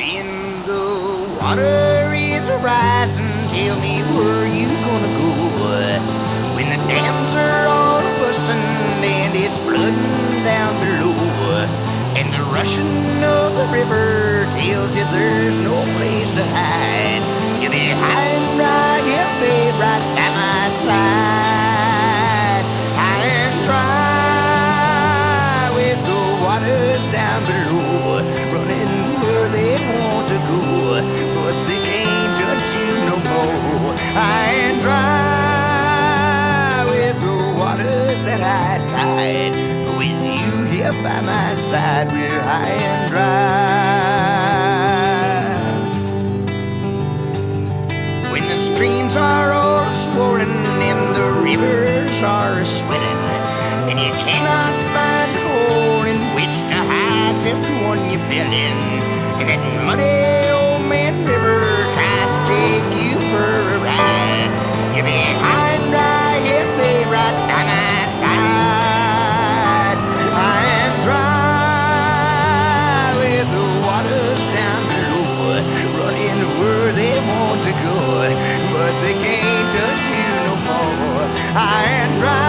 When the water is rising, tell me where you gonna go. When the dams are all busting and it's flooding down below, and the rushing of the river tells you there's no place to hide, you'll be high and dry, you'll be right by my side. High and dry with the waters down below, running where they want to go, but they can't touch you no more. High and dry with the waters that I tide, with you here by my side, we're high and dry. When the streams are all swollen and the rivers are swelling, and you cannot find a hole in which to hide except the one you fell in, and that muddy old man river tries to take you for a ride, you'll be high and dry, you'll be right by my side. High and dry with the waters down below, running where they want to go, but they can't touch you no more. High and dry